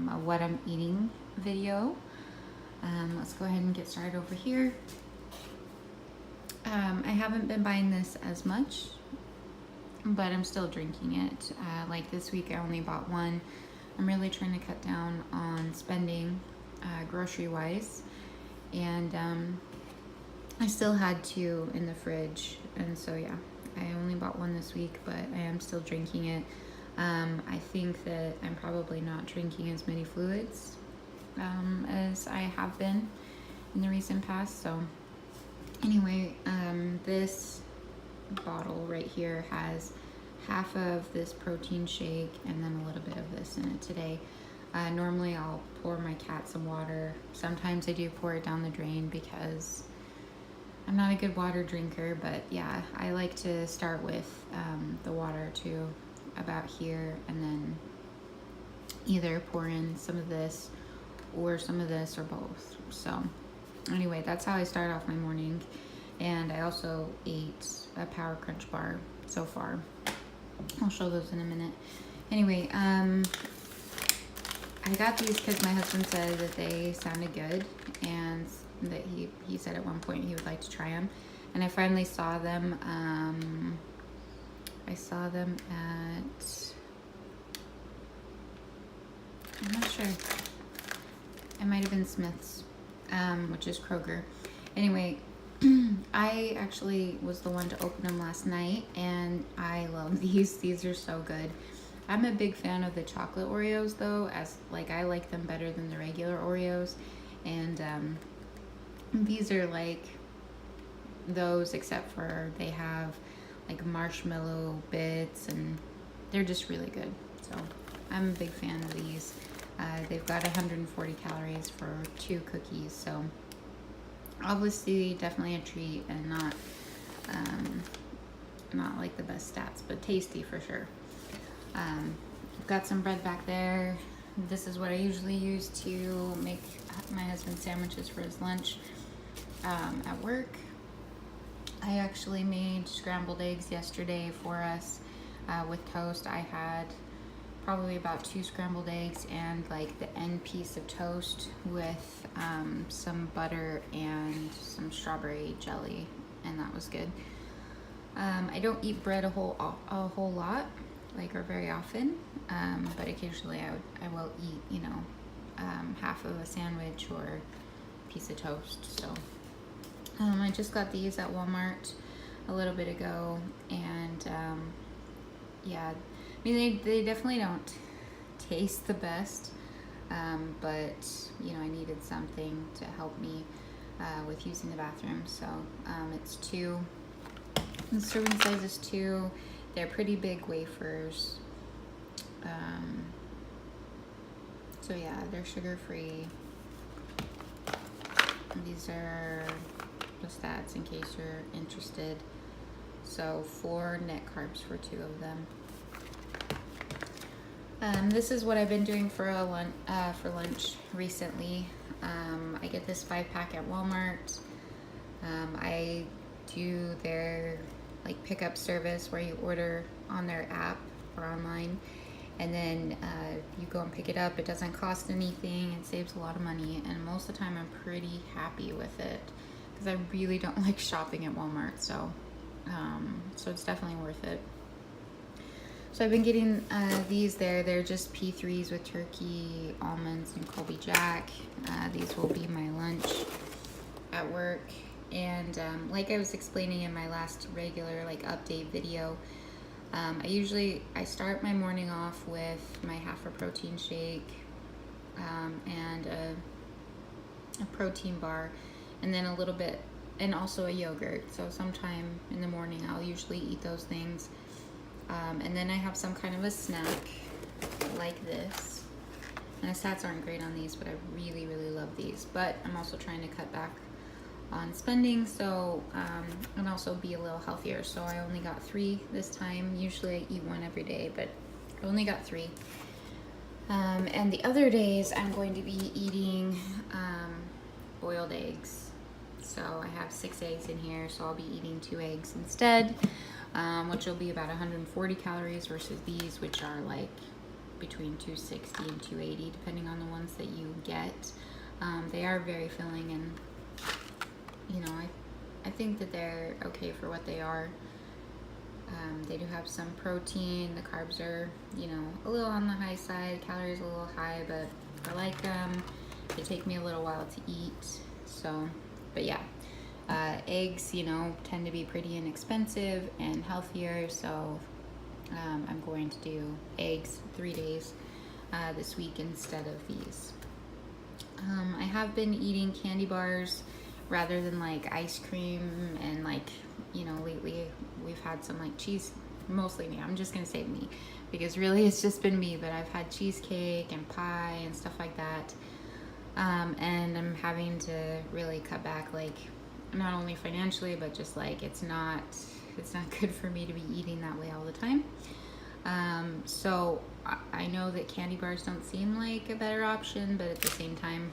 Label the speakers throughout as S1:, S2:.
S1: a what I'm eating video. Let's go ahead and get started over here. I haven't been buying this as much, but I'm still drinking it. Like this week I only bought one. I'm really trying to cut down on spending grocery wise, and I still had two in the fridge, and so yeah, I only bought one this week, but I am still drinking it. I think that I'm probably not drinking as many fluids as I have been in the recent past. So anyway, this bottle right here has half of this protein shake and then a little bit of this in it today. Normally I'll pour my cat some water. Sometimes I do pour it down the drain because I'm not a good water drinker, but yeah, I like to start with the water to about here and then either pour in some of this or some of this or both. So anyway, that's how I start off my morning. And I also ate a Power Crunch bar so far. I'll show those in a minute. Anyway, I got these because my husband said that they sounded good, and that he said at one point he would like to try them. And I finally saw them. I saw them at, I'm not sure. It might have been Smith's, which is Kroger. Anyway, I actually was the one to open them last night, and I love these. These are so good. I'm a big fan of the chocolate Oreos though, as like I like them better than the regular Oreos. And these are like those, except for they have like marshmallow bits, and they're just really good. So I'm a big fan of these. They've got 140 calories for 2 cookies, so obviously definitely a treat, and not like the best stats, but tasty for sure. Got some bread back there. This is what I usually use to make my husband sandwiches for his lunch at work. I actually made scrambled eggs yesterday for us with toast. I had probably about 2 scrambled eggs and like the end piece of toast with some butter and some strawberry jelly, and that was good. I don't eat bread a whole lot, or very often, but occasionally I will eat, you know, half of a sandwich or a piece of toast. So I just got these at Walmart a little bit ago, and yeah, I mean they definitely don't taste the best, but you know, I needed something to help me with using the bathroom. So it's 2. The serving size is 2. They're pretty big wafers. So yeah, they're sugar-free. These are the stats in case you're interested. So 4 net carbs for 2 of them. This is what I've been doing for lunch recently. I get this 5-pack at Walmart. I do their like pickup service where you order on their app or online, and then you go and pick it up. It doesn't cost anything. It saves a lot of money, and most of the time I'm pretty happy with it because I really don't like shopping at Walmart. So it's definitely worth it. So I've been getting these there. They're just P3s with turkey, almonds, and Colby Jack. These will be my lunch at work. And like I was explaining in my last regular update video, I start my morning off with my half a protein shake and a protein bar, and then a little bit, and also a yogurt. So sometime in the morning I'll usually eat those things, and then I have some kind of a snack like this. And the stats aren't great on these, but I really love these. But I'm also trying to cut back on spending, so and also be a little healthier. So I only got 3 this time. Usually I eat 1 every day, but I only got 3. And the other days I'm going to be eating boiled eggs. So I have 6 eggs in here, so I'll be eating 2 eggs instead, which will be about 140 calories versus these, which are like between 260 and 280 depending on the ones that you get. They are very filling, and you know, I think that they're okay for what they are. They do have some protein. The carbs are, you know, a little on the high side, calories a little high, but I like them. They take me a little while to eat. So, but yeah, eggs, you know, tend to be pretty inexpensive and healthier. So I'm going to do eggs 3 days this week instead of these. I have been eating candy bars rather than like ice cream, and like, you know, lately we've had some like cheese, mostly me. I'm just gonna say me because really it's just been me, but I've had cheesecake and pie and stuff like that. And I'm having to really cut back, like not only financially, but just like it's not good for me to be eating that way all the time. So I know that candy bars don't seem like a better option, but at the same time,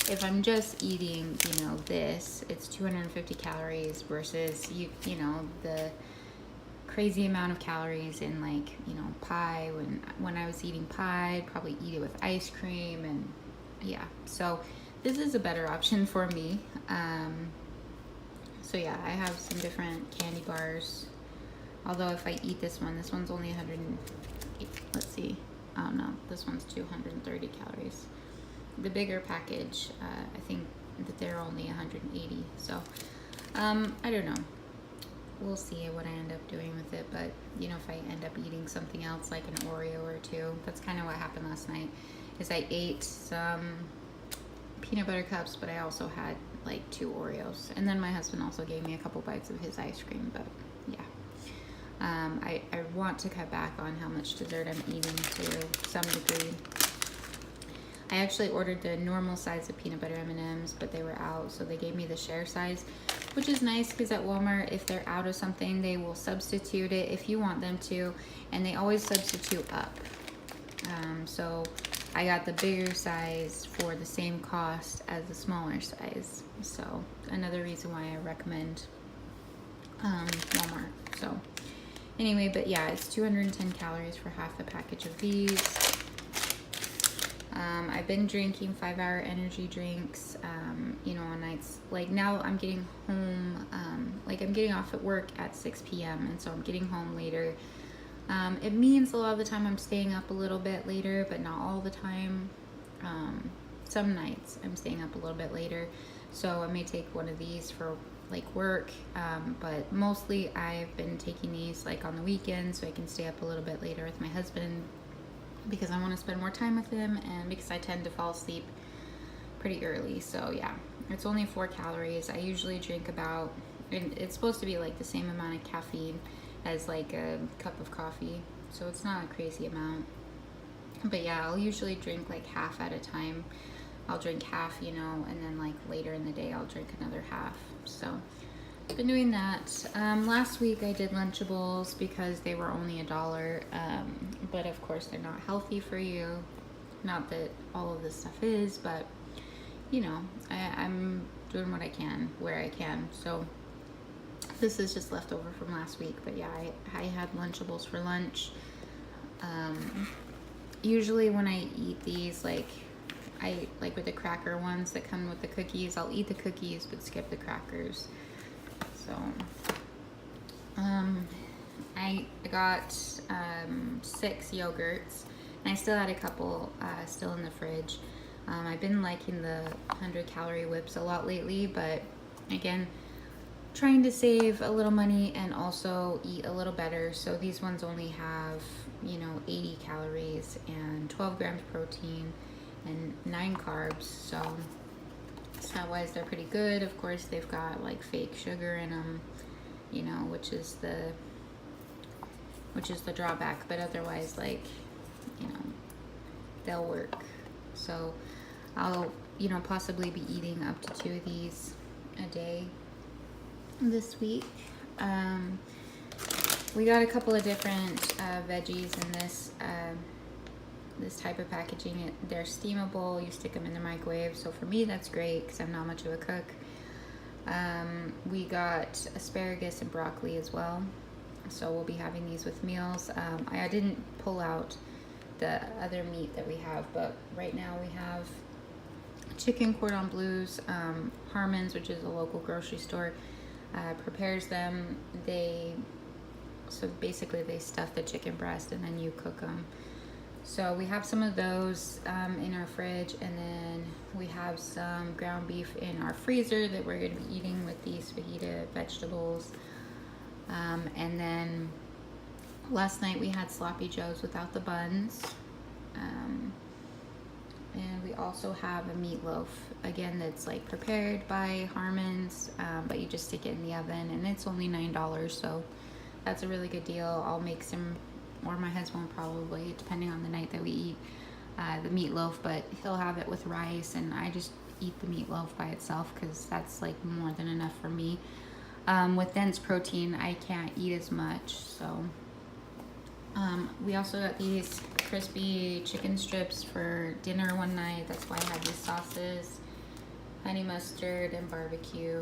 S1: if I'm just eating, you know, this, it's 250 calories versus you know, the crazy amount of calories in like, you know, pie. When I was eating pie, I'd probably eat it with ice cream, and yeah. So this is a better option for me. So yeah, I have some different candy bars. Although if I eat this one's only 100. Let's see. Oh no, this one's 230 calories. The bigger package, I think that they're only 180. So I don't know. We'll see what I end up doing with it. But you know, if I end up eating something else like an Oreo or two, that's kind of what happened last night. Is I ate some peanut butter cups, but I also had like 2 Oreos, and then my husband also gave me a couple bites of his ice cream. But yeah, I want to cut back on how much dessert I'm eating to some degree. I actually ordered the normal size of peanut butter M&Ms, but they were out, so they gave me the share size, which is nice because at Walmart, if they're out of something, they will substitute it if you want them to, and they always substitute up. So I got the bigger size for the same cost as the smaller size. So another reason why I recommend Walmart. So anyway, but yeah, it's 210 calories for half a package of these. I've been drinking 5-hour energy drinks, you know, on nights, like now I'm getting home, like I'm getting off at work at 6 p.m. and so I'm getting home later. It means a lot of the time I'm staying up a little bit later, but not all the time. Some nights I'm staying up a little bit later, so I may take one of these for like work, but mostly I've been taking these like on the weekends so I can stay up a little bit later with my husband, because I want to spend more time with him, and because I tend to fall asleep pretty early. So yeah, it's only 4 calories. I usually drink about, and it's supposed to be like the same amount of caffeine as like a cup of coffee, so it's not a crazy amount. But yeah, I'll usually drink like half at a time. I'll drink half, you know, and then like later in the day I'll drink another half. So I've been doing that. Last week I did Lunchables because they were only $1, but of course they're not healthy for you. Not that all of this stuff is, but you know, I'm doing what I can where I can. So this is just leftover from last week, but yeah, I had Lunchables for lunch. Usually when I eat these, like I like with the cracker ones that come with the cookies, I'll eat the cookies but skip the crackers. So I got 6 yogurts, and I still had a couple still in the fridge. I've been liking the 100-calorie whips a lot lately, but again, trying to save a little money and also eat a little better. So these ones only have, you know, 80 calories and 12 grams protein and 9 carbs. So stat-wise, they're pretty good. Of course, they've got like fake sugar in them, you know, which is the drawback. But otherwise, like, you know, they'll work. So I'll, you know, possibly be eating up to 2 of these a day this week. We got a couple of different veggies in this type of packaging. They're steamable. You stick them in the microwave. So for me, that's great because I'm not much of a cook. We got asparagus and broccoli as well. So we'll be having these with meals. I didn't pull out the other meat that we have, but right now we have chicken cordon bleus. Harmon's, which is a local grocery store, prepares them. So basically they stuff the chicken breast and then you cook them. So we have some of those in our fridge, and then we have some ground beef in our freezer that we're going to be eating with these fajita vegetables. And then last night we had sloppy joes without the buns. And we also have a meatloaf, again, that's like prepared by Harmon's, but you just stick it in the oven, and it's only $9, so that's a really good deal. I'll make some, or my husband will probably, depending on the night that we eat, the meatloaf, but he'll have it with rice, and I just eat the meatloaf by itself because that's like more than enough for me. With dense protein, I can't eat as much, so we also got these crispy chicken strips for dinner one night. That's why I have these sauces, honey mustard and barbecue.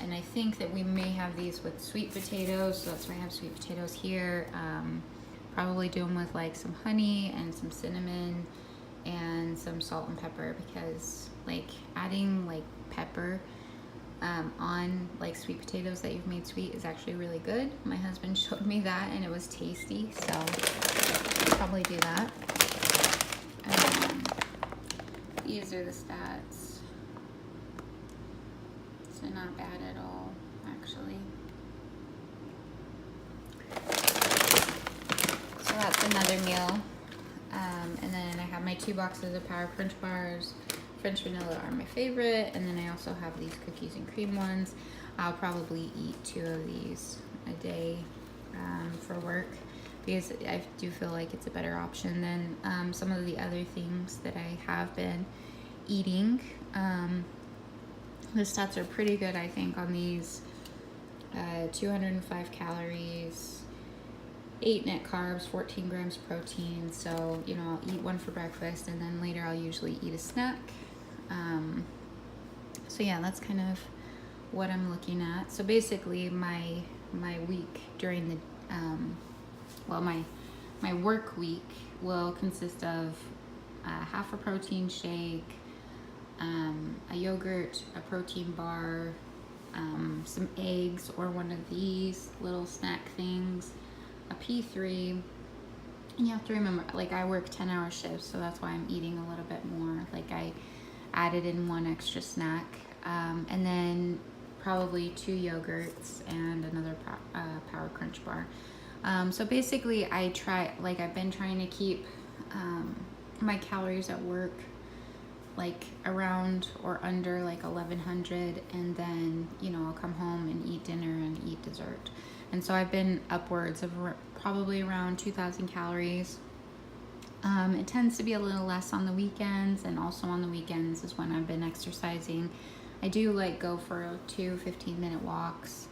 S1: And I think that we may have these with sweet potatoes, so that's why I have sweet potatoes here. Probably do them with like some honey and some cinnamon and some salt and pepper, because like adding like pepper on like sweet potatoes that you've made sweet is actually really good. My husband showed me that and it was tasty, so I'll probably do that. These are the stats. So not bad at all, actually. So that's another meal. And then I have my 2 boxes of Power Crunch bars. French vanilla are my favorite, and then I also have these cookies and cream ones. I'll probably eat 2 of these a day for work, because I do feel like it's a better option than some of the other things that I have been eating. The stats are pretty good, I think, on these. 205 calories, 8 net carbs, 14 grams protein. So, you know, I'll eat one for breakfast, and then later I'll usually eat a snack. So yeah, that's kind of what I'm looking at. So basically my week during the, my work week will consist of half a protein shake, a yogurt, a protein bar, some eggs or one of these little snack things, a P3. And you have to remember, like, I work 10-hour shifts, so that's why I'm eating a little bit more. Like, I added in 1 extra snack, and then probably 2 yogurts and another Power Crunch bar. So basically I've been trying to keep my calories at work like around or under like 1100, and then, you know, I'll come home and eat dinner and eat dessert. And so I've been upwards of probably around 2000 calories. It tends to be a little less on the weekends, and also on the weekends is when I've been exercising. I do like go for 2 15-minute walks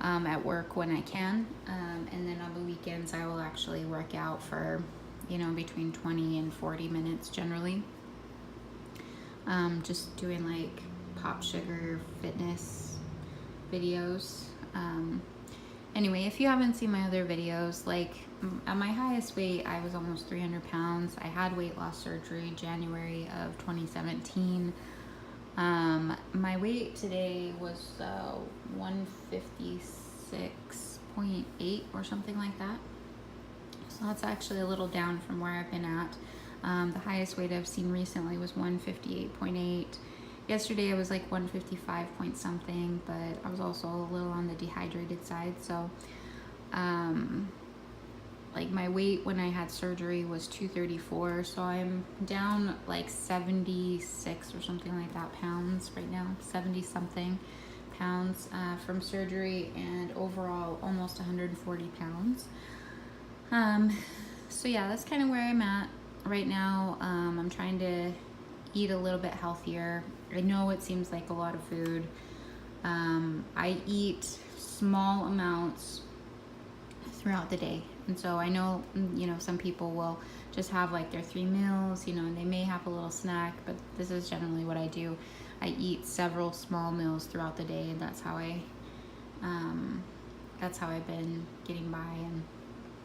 S1: at work when I can, and then on the weekends I will actually work out for, you know, between 20 and 40 minutes generally. Just doing like pop sugar fitness videos. Anyway, if you haven't seen my other videos, like at my highest weight, I was almost 300 pounds. I had weight loss surgery January of 2017. My weight today was 156.8 or something like that. So that's actually a little down from where I've been at. The highest weight I've seen recently was 158.8. Yesterday I was like 155 point something, but I was also a little on the dehydrated side. So, like my weight when I had surgery was 234. So I'm down like 76 or something like that pounds right now, 70 something pounds from surgery, and overall almost 140 pounds. So yeah, that's kind of where I'm at right now. I'm trying to eat a little bit healthier. I know it seems like a lot of food. I eat small amounts throughout the day, and so I know, you know, some people will just have like their 3 meals, you know, and they may have a little snack, but this is generally what I do. I eat several small meals throughout the day, and that's how I've been getting by and,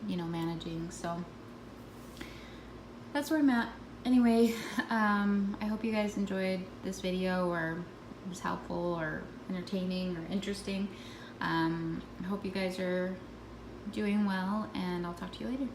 S1: you know, managing. So that's where I'm at. Anyway, I hope you guys enjoyed this video, or it was helpful or entertaining or interesting. I hope you guys are doing well, and I'll talk to you later.